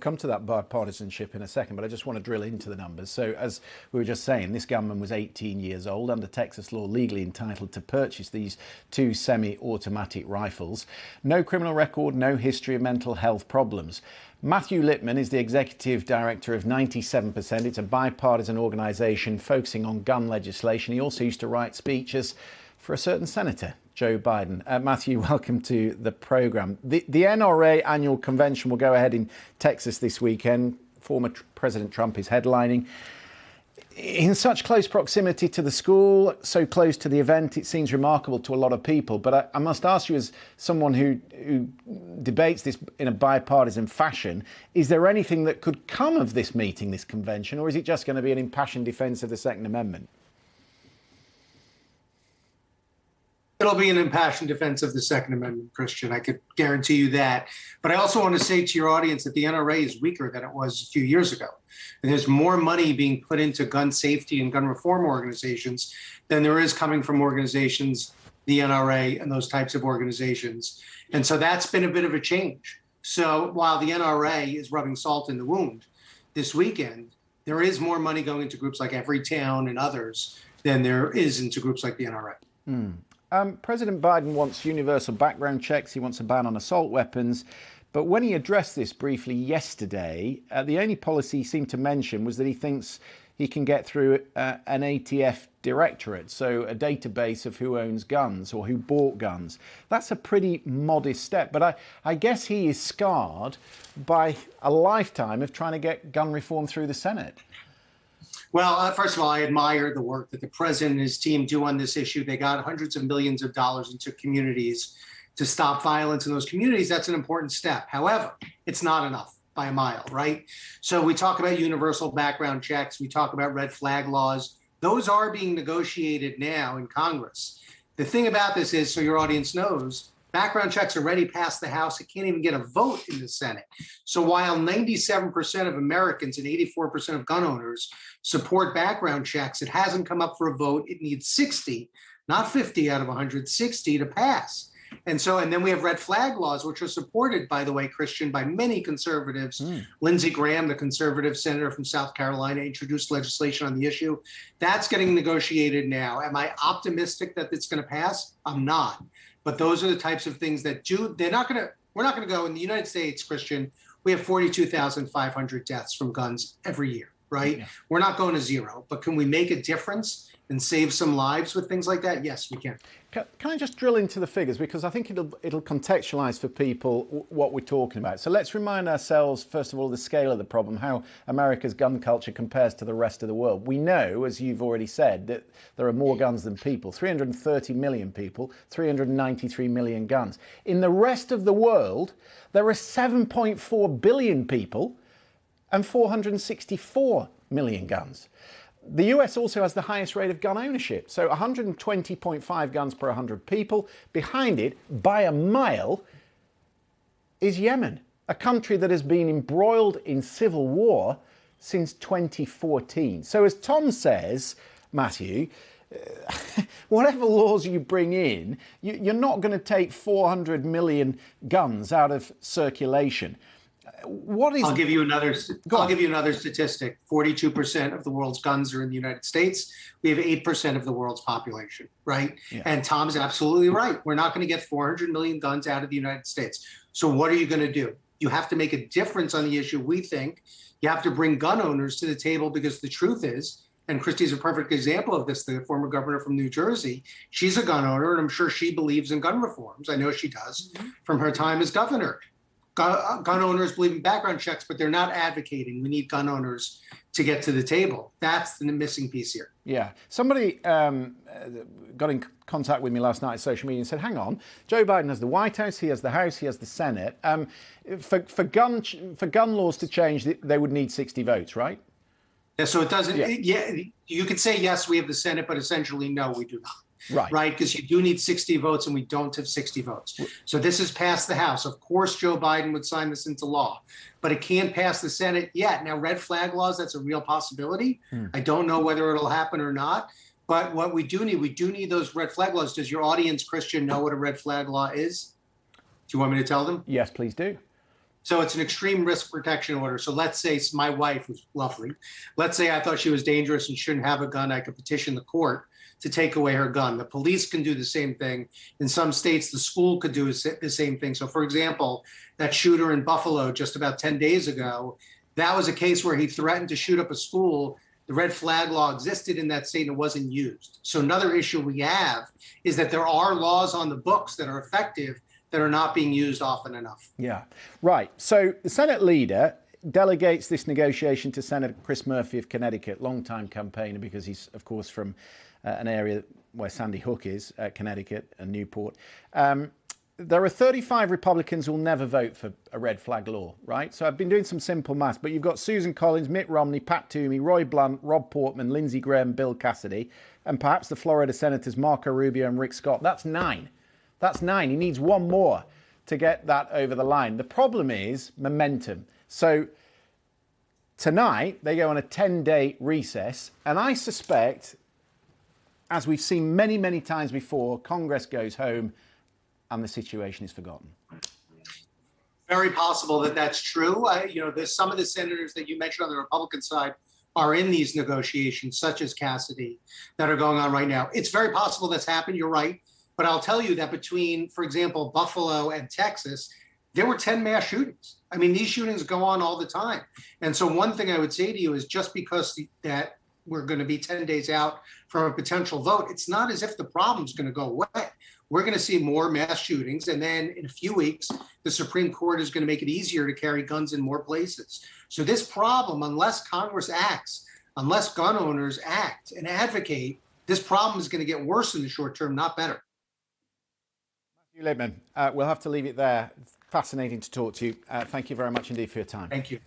come to that bipartisanship in a second, but I just want to drill into the numbers. So as we were just saying, this gunman was 18 years old, under Texas law legally entitled to purchase these 2 semi-automatic rifles. No criminal record, no history of mental health problems. Matthew Lipman is the executive director of 97%. It's a bipartisan organisation focusing on gun legislation. He also used to write speeches for a certain senator, Joe Biden. Matthew, welcome to the programme. The NRA annual convention will go ahead in Texas this weekend. Former President Trump is headlining. In such close proximity to the school, so close to the event, it seems remarkable to a lot of people. But I must ask you, as someone who debates this in a bipartisan fashion, is there anything that could come of this meeting, this convention, or is it just going to be an impassioned defence of the Second Amendment? It'll be an impassioned defense of the Second Amendment, Christian. I could guarantee you that. But I also want to say to your audience that the NRA is weaker than it was a few years ago. And there's more money being put into gun safety and gun reform organizations than there is coming from organizations, the NRA and those types of organizations. And so that's been a bit of a change. So while the NRA is rubbing salt in the wound this weekend, there is more money going into groups like Everytown and others than there is into groups like the NRA. President Biden wants universal background checks. He wants a ban on assault weapons. But when he addressed this briefly yesterday, the only policy he seemed to mention was that he thinks he can get through an ATF directorate, so a database of who owns guns or who bought guns. That's a pretty modest step. But I guess he is scarred by a lifetime of trying to get gun reform through the Senate. Well, first of all, I admire the work that the president and his team do on this issue. They got hundreds of millions of dollars into communities to stop violence in those communities. That's an important step. However, it's not enough by a mile, right? So we talk about universal background checks. We talk about red flag laws. Those are being negotiated now in Congress. The thing about this is, so your audience knows, background checks already passed the House. It can't even get a vote in the Senate. So while 97% of Americans and 84% of gun owners support background checks, it hasn't come up for a vote. It needs 60, not 50 out of 160 to pass. And then we have red flag laws, which are supported, by the way, Christian, by many conservatives. Lindsey Graham, the conservative senator from South Carolina, introduced legislation on the issue. That's getting negotiated now. Am I optimistic that it's going to pass? I'm not. But those are the types of things that we're not going to go in the United States, Christian. We have 42,500 deaths from guns every year, right? Yeah. We're not going to zero, but can we make a difference and save some lives with things like that? Yes, we can. Can I just drill into the figures? Because I think it'll contextualize for people what we're talking about. So let's remind ourselves, first of all, the scale of the problem, how America's gun culture compares to the rest of the world. We know, as you've already said, that there are more guns than people. 330 million people, 393 million guns. In the rest of the world, there are 7.4 billion people and 464 million guns. The US also has the highest rate of gun ownership, so 120.5 guns per 100 people. Behind it, by a mile, is Yemen, a country that has been embroiled in civil war since 2014. So as Tom says, Matthew, whatever laws you bring in, you're not going to take 400 million guns out of circulation. I'll give you another statistic. 42% of the world's guns are in the United States. We have 8% of the world's population, right? Yeah. And Tom's absolutely right. We're not going to get 400 million guns out of the United States. So what are you going to do? You have to make a difference on the issue. We think you have to bring gun owners to the table, because the truth is, and Christie's a perfect example of this, the former governor from New Jersey, she's a gun owner, and I'm sure she believes in gun reforms. I know she does from her time as governor. Gun owners believe in background checks, but they're not advocating. We need gun owners to get to the table. That's the missing piece here. Yeah. Somebody got in contact with me last night on social media and said, hang on, Joe Biden has the White House, he has the House, he has the Senate. For gun laws to change, they would need 60 votes, right? Yeah, so it doesn't, you could say, yes, we have the Senate, but essentially, no, we do not. Right, because you do need 60 votes and we don't have 60 votes. So this has passed the House. Of course, Joe Biden would sign this into law, but it can't pass the Senate yet. Now, red flag laws, that's a real possibility. I don't know whether it'll happen or not, but what we do need those red flag laws. Does your audience, Christian, know what a red flag law is? Do you want me to tell them? Yes, please do. So it's an extreme risk protection order. So let's say it's my wife, who's lovely. Let's say I thought she was dangerous and shouldn't have a gun. I could petition the court to take away her gun. The police can do the same thing. In some states, the school could do the same thing. So for example, that shooter in Buffalo just about 10 days ago, that was a case where he threatened to shoot up a school. The red flag law existed in that state and it wasn't used. So another issue we have is that there are laws on the books that are effective that are not being used often enough. Yeah, right. So the Senate leader delegates this negotiation to Senator Chris Murphy of Connecticut, longtime campaigner because he's, of course, from an area where Sandy Hook is, Connecticut and Newport. There are 35 Republicans who will never vote for a red flag law, right? So I've been doing some simple maths, but you've got Susan Collins, Mitt Romney, Pat Toomey, Roy Blunt, Rob Portman, Lindsey Graham, Bill Cassidy, and perhaps the Florida Senators Marco Rubio and Rick Scott. That's 9. That's 9. He needs one more to get that over the line. The problem is momentum. So tonight, they go on a 10-day recess, and I suspect, as we've seen many, many times before, Congress goes home and the situation is forgotten. Very possible that that's true. There's some of the senators that you mentioned on the Republican side are in these negotiations, such as Cassidy, that are going on right now. It's very possible that's happened. You're right. But I'll tell you that between, for example, Buffalo and Texas, there were 10 mass shootings. I mean, these shootings go on all the time. And so one thing I would say to you is just because that we're going to be 10 days out from a potential vote, it's not as if the problem's going to go away. We're going to see more mass shootings. And then in a few weeks, the Supreme Court is going to make it easier to carry guns in more places. So this problem, unless Congress acts, unless gun owners act and advocate, this problem is going to get worse in the short term, not better. Lipman, we'll have to leave it there. Fascinating to talk to you. Thank you very much indeed for your time. Thank you.